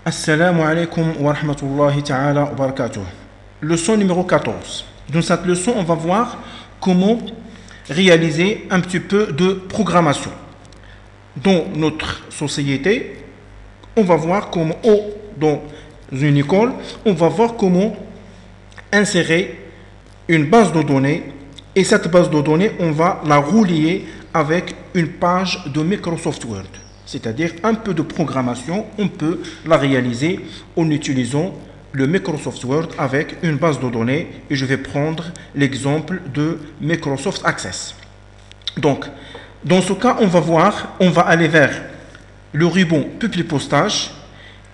Assalamu alaikum wa rahmatullahi ta'ala wa barakatuh. Leçon numéro 14. Dans cette leçon, on va voir comment réaliser un petit peu de programmation. Dans notre société, on va voir comment, dans une école, on va voir comment insérer une base de données. Et cette base de données, on va la relier avec une page de Microsoft Word. C'est-à-dire un peu de programmation, on peut la réaliser en utilisant le Microsoft Word avec une base de données. Et je vais prendre l'exemple de Microsoft Access. Donc, dans ce cas, on va aller vers le ruban public postage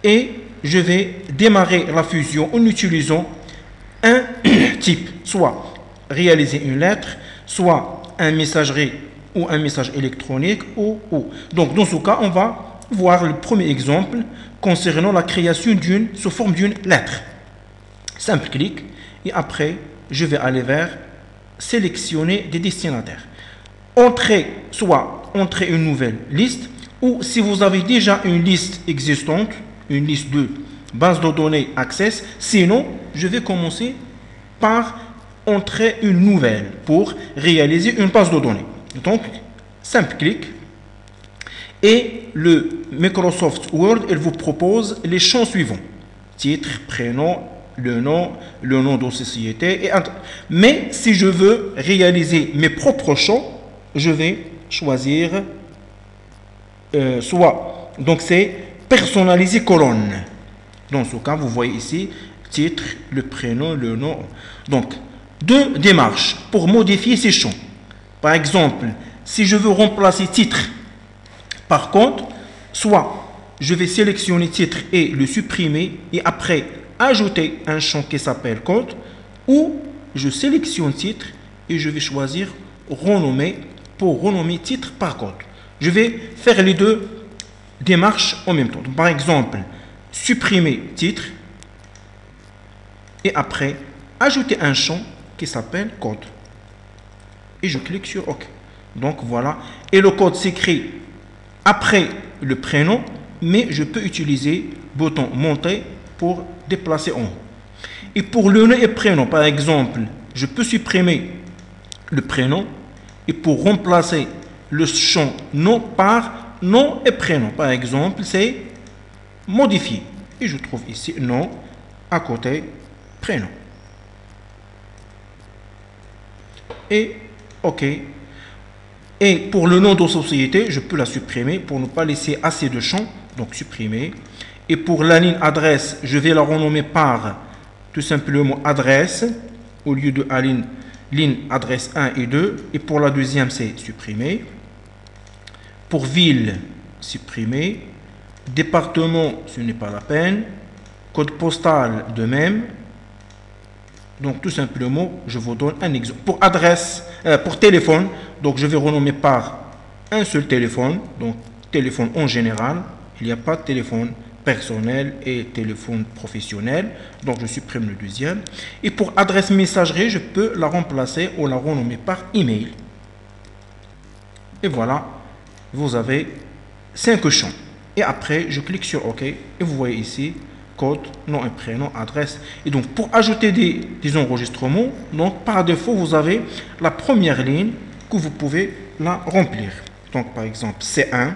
et je vais démarrer la fusion en utilisant un type, soit réaliser une lettre, soit un messagerie ou un message électronique ou. Donc dans ce cas, on va voir le premier exemple concernant la création sous forme d'une lettre. Simple clic et après, je vais aller vers sélectionner des destinataires. Soit entrer une nouvelle liste ou si vous avez déjà une liste existante, une liste de base de données Access, sinon je vais commencer par entrer une nouvelle pour réaliser une base de données. Donc, simple clic. Et le Microsoft Word, il vous propose les champs suivants. Titre, prénom, le nom de société. Mais si je veux réaliser mes propres champs, je vais choisir donc c'est personnaliser colonne. Dans ce cas, vous voyez ici, titre, le prénom, le nom. Donc, deux démarches pour modifier ces champs. Par exemple, si je veux remplacer titre par compte, soit je vais sélectionner titre et le supprimer et après ajouter un champ qui s'appelle compte, ou je sélectionne titre et je vais choisir renommer pour renommer titre par compte. Je vais faire les deux démarches en même temps. Donc, par exemple, supprimer titre et après ajouter un champ qui s'appelle code. Et je clique sur OK. Donc voilà. Et le code s'écrit après le prénom, mais je peux utiliser le bouton monter pour déplacer en haut. Et pour le nom et prénom, par exemple, je peux supprimer le prénom et pour remplacer le champ nom par nom et prénom. Par exemple, c'est modifier. Et je trouve ici nom à côté prénom. Et OK. Et pour le nom de société, je peux la supprimer pour ne pas laisser assez de champs. Donc supprimer. Et pour la ligne adresse, je vais la renommer par tout simplement adresse au lieu de la ligne adresse 1 et 2. Et pour la deuxième, c'est supprimer. Pour ville, supprimer. Département, ce n'est pas la peine. Code postal, de même. Donc tout simplement, je vous donne un exemple. Pour adresse, pour téléphone, donc je vais renommer par un seul téléphone. Donc téléphone en général. Il n'y a pas de téléphone personnel et téléphone professionnel. Donc je supprime le deuxième. Et pour adresse messagerie, je peux la remplacer ou la renommer par email. Et voilà, vous avez 5 champs. Et après, je clique sur OK. Et vous voyez ici, code, nom et prénom, adresse. Et donc, pour ajouter des enregistrements, donc par défaut, vous avez la première ligne que vous pouvez la remplir. Donc, par exemple, C1,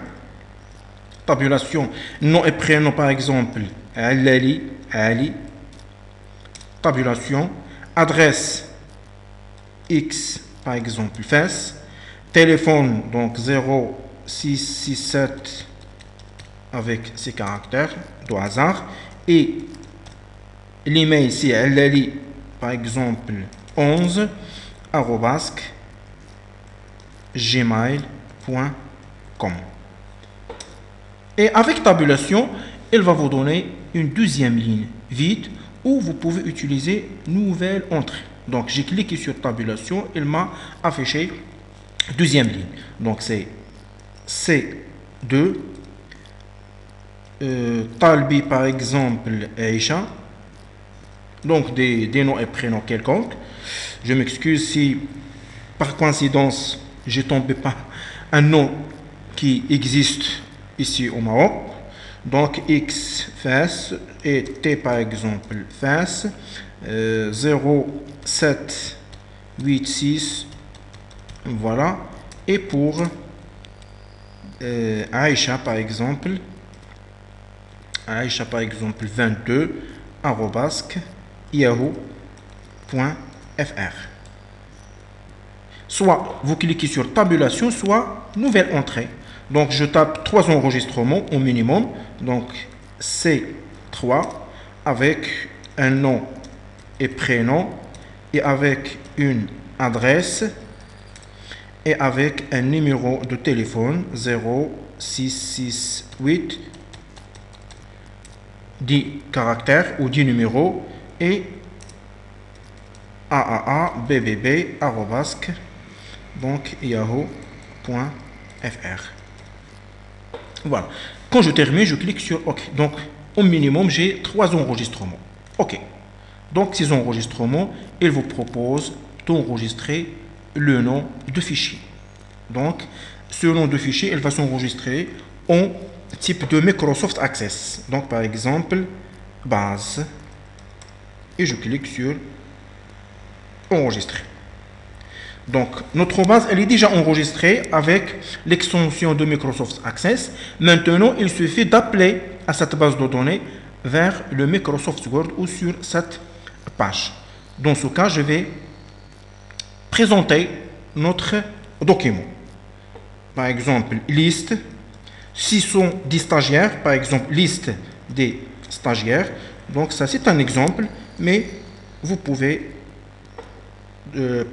tabulation, nom et prénom, par exemple, Ali, tabulation, adresse X, par exemple, FES, téléphone, donc 0667 avec ces caractères de hasard. Et l'email, c'est Alali, par exemple, 11, @gmail.com. Et avec tabulation, elle va vous donner une deuxième ligne vide où vous pouvez utiliser nouvelle entrée. Donc, j'ai cliqué sur tabulation, elle m'a affiché deuxième ligne. Donc, c'est C2. Talbi par exemple Aisha, donc des noms et prénoms quelconques. Je m'excuse si par coïncidence j'ai tombé par un nom qui existe ici au Maroc. Donc X face et T par exemple face 0786, voilà. Et pour Aïcha par exemple 22 yahoo.fr. Soit vous cliquez sur tabulation, soit nouvelle entrée. Donc je tape 3 enregistrements au minimum. Donc C3 avec un nom et prénom et avec une adresse et avec un numéro de téléphone 0668 10 caractères ou 10 numéros et AAABBB donc yahoo.fr. Voilà. Quand je termine, je clique sur OK. Donc, au minimum, j'ai 3 enregistrements. OK. Donc, ces enregistrements, ils vous proposent d'enregistrer le nom de fichier. Donc, ce nom de fichier, il va s'enregistrer en type de Microsoft Access. Donc, par exemple, base. Et je clique sur enregistrer. Donc, notre base, elle est déjà enregistrée avec l'extension de Microsoft Access. Maintenant, il suffit d'appeler à cette base de données vers le Microsoft Word ou sur cette page. Dans ce cas, je vais présenter notre document. Par exemple, liste 610 stagiaires, par exemple, liste des stagiaires. Donc, ça, c'est un exemple, mais vous pouvez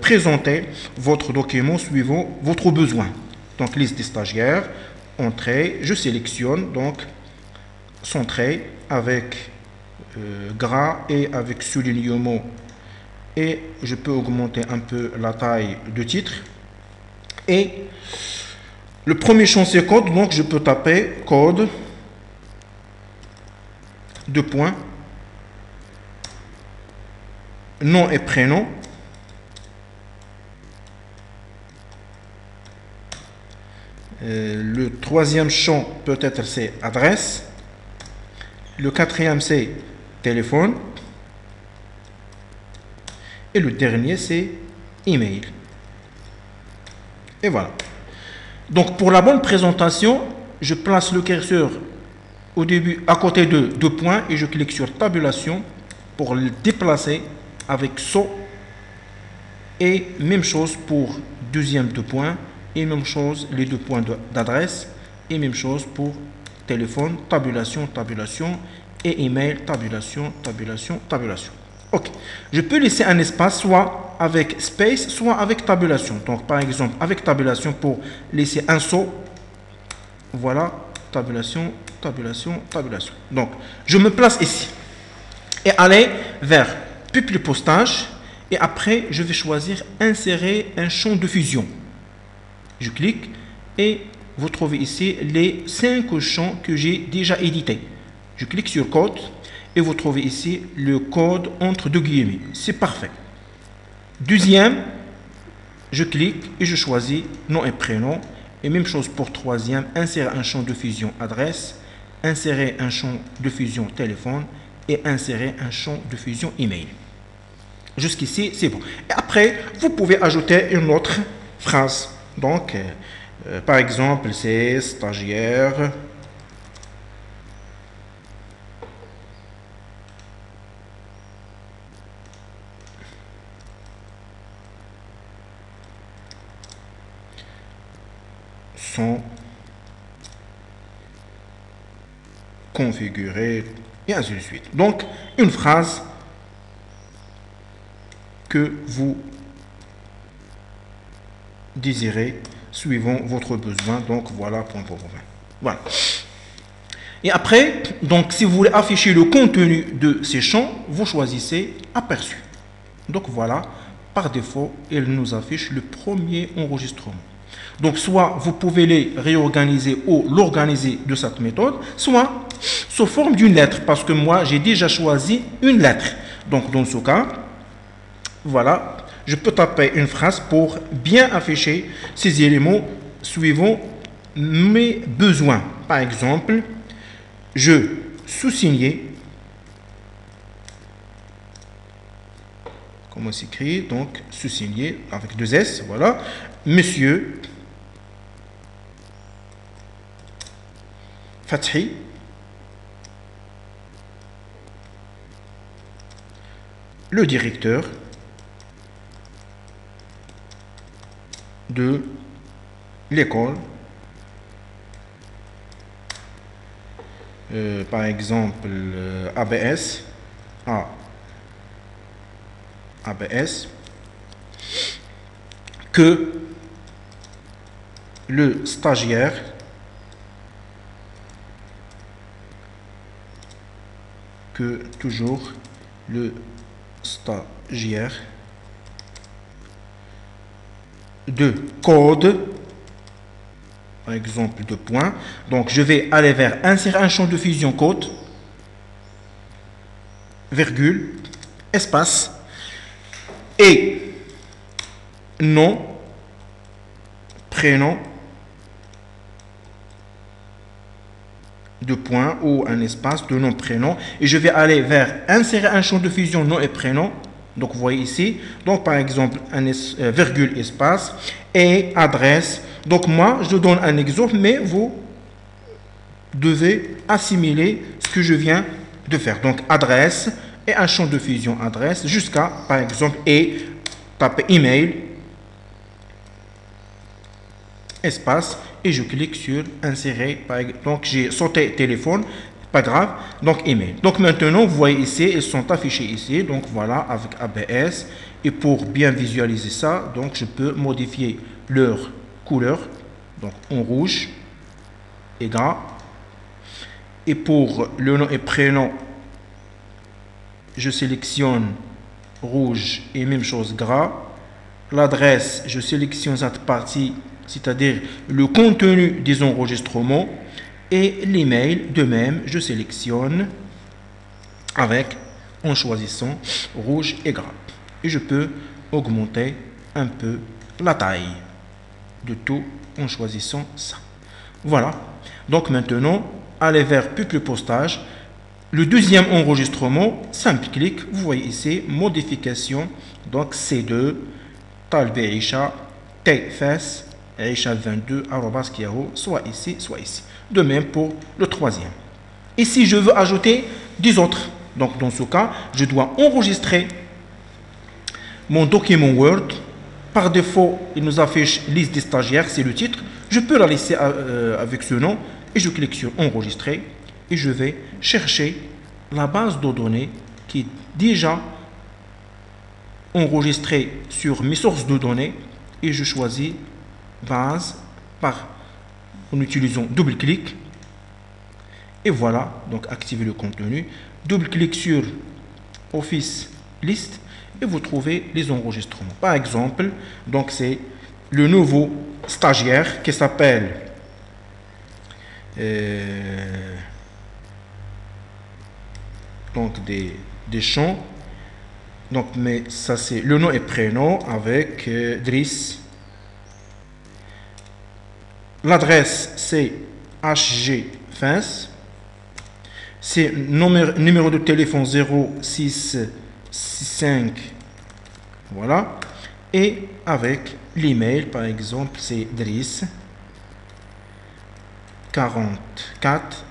présenter votre document suivant votre besoin. Donc, liste des stagiaires, entrée, je sélectionne donc centré avec gras et avec soulignement, et je peux augmenter un peu la taille de titre. Et le premier champ c'est code, donc je peux taper code 2 points, nom et prénom. Le troisième champ peut-être c'est adresse. Le quatrième c'est téléphone. Et le dernier c'est email. Et voilà. Donc pour la bonne présentation, je place le curseur au début à côté de 2 points et je clique sur tabulation pour le déplacer avec saut. Et même chose pour deuxième 2 points. Et même chose, les 2 points d'adresse. Et même chose pour téléphone, tabulation, tabulation. Et email, tabulation, tabulation, tabulation. Ok. Je peux laisser un espace soit avec space, soit avec tabulation. Donc, par exemple, avec tabulation pour laisser un saut. Voilà, tabulation, tabulation, tabulation. Donc, je me place ici. Et aller vers publier postage. Et après, je vais choisir insérer un champ de fusion. Je clique et vous trouvez ici les 5 champs que j'ai déjà édités. Je clique sur code et vous trouvez ici le code entre 2 guillemets. C'est parfait. Deuxième, je clique et je choisis nom et prénom. Et même chose pour troisième, insérer un champ de fusion adresse, insérer un champ de fusion téléphone et insérer un champ de fusion email. Jusqu'ici, c'est bon. Et après, vous pouvez ajouter une autre phrase. Donc, par exemple, c'est stagiaire. Sont configurés et ainsi de suite. Donc, une phrase que vous désirez suivant votre besoin. Donc, voilà, point. Voilà. Et après, donc, si vous voulez afficher le contenu de ces champs, vous choisissez aperçu. Donc, voilà, par défaut, il nous affiche le premier enregistrement. Donc, soit vous pouvez les réorganiser ou l'organiser de cette méthode, soit sous forme d'une lettre, parce que moi, j'ai déjà choisi une lettre. Donc, dans ce cas, voilà, je peux taper une phrase pour bien afficher ces éléments suivant mes besoins. Par exemple, je sous-signé, comment s'écrit, donc sous-signé avec 2 S, voilà, Monsieur Fathi, le directeur de l'école, par exemple ABS, ABS, que le stagiaire le stagiaire de code, par exemple de points, donc je vais aller vers insérer un champ de fusion code, virgule, espace, et nom, prénom, de points ou un espace de nom, prénom, et je vais aller vers insérer un champ de fusion nom et prénom. Donc vous voyez ici, donc par exemple un virgule espace et adresse. Donc moi je donne un exemple, mais vous devez assimiler ce que je viens de faire. Donc adresse et un champ de fusion adresse jusqu'à par exemple et taper email espace et je clique sur insérer. Donc j'ai sauté téléphone, pas grave, donc email. Donc maintenant vous voyez ici, ils sont affichés ici, donc voilà avec ABS, et pour bien visualiser ça, donc je peux modifier leur couleur, donc en rouge et gras, et pour le nom et prénom je sélectionne rouge et même chose gras. L'adresse, je sélectionne cette partie, c'est-à-dire le contenu des enregistrements, et l'email de même je sélectionne en choisissant rouge et gras, et je peux augmenter un peu la taille de tout en choisissant ça. Voilà, donc maintenant aller vers peuple postage. Le deuxième enregistrement, simple clic, vous voyez ici modification, donc C2 Talbe Aisha Tfs Aisha 22 @yahoo, soit ici soit ici. De même pour le troisième. Et si je veux ajouter des autres, donc dans ce cas je dois enregistrer mon document Word. Par défaut il nous affiche liste des stagiaires, c'est le titre, je peux la laisser avec ce nom et je clique sur enregistrer et je vais chercher la base de données qui est déjà enregistrée sur mes sources de données et je choisis base en utilisant double clic et voilà, donc activer le contenu, double clic sur Office List et vous trouvez les enregistrements. Par exemple, donc c'est le nouveau stagiaire qui s'appelle donc des champs, donc mais ça c'est le nom et prénom avec Driss. L'adresse c'est HG Fins, c'est numéro de téléphone 0665, voilà, et avec l'email par exemple c'est Driss 44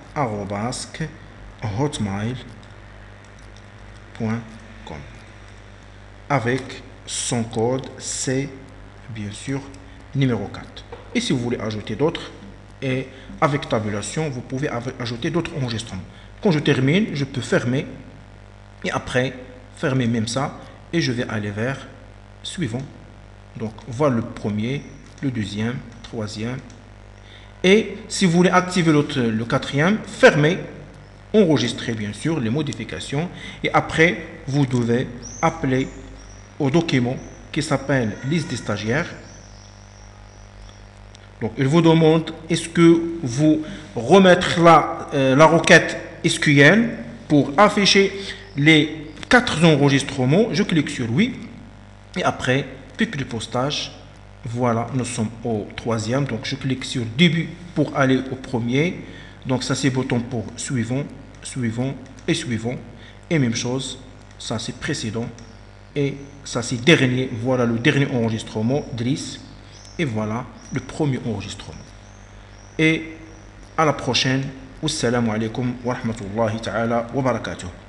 @hotmail.com avec son code c'est bien sûr numéro 4. Et si vous voulez ajouter d'autres, et avec tabulation vous pouvez ajouter d'autres enregistrements. Quand je termine je peux fermer et après fermer même ça et je vais aller vers suivant. Donc voilà le premier, le deuxième, troisième. Et si vous voulez activer le quatrième, fermez, enregistrez bien sûr les modifications et après vous devez appeler au document qui s'appelle liste des stagiaires. Donc il vous demande est-ce que vous remettre la requête SQL pour afficher les 4 enregistrements. Je clique sur oui et après peuple de postage. Voilà, nous sommes au troisième, donc je clique sur début pour aller au premier. Donc ça c'est bouton pour suivant, suivant et suivant. Et même chose, ça c'est précédent. Et ça c'est dernier. Voilà le dernier enregistrement Driss. Et voilà le premier enregistrement. Et à la prochaine. Wassalamu alaikum wa rahmatullahi ta'ala wa barakatuh.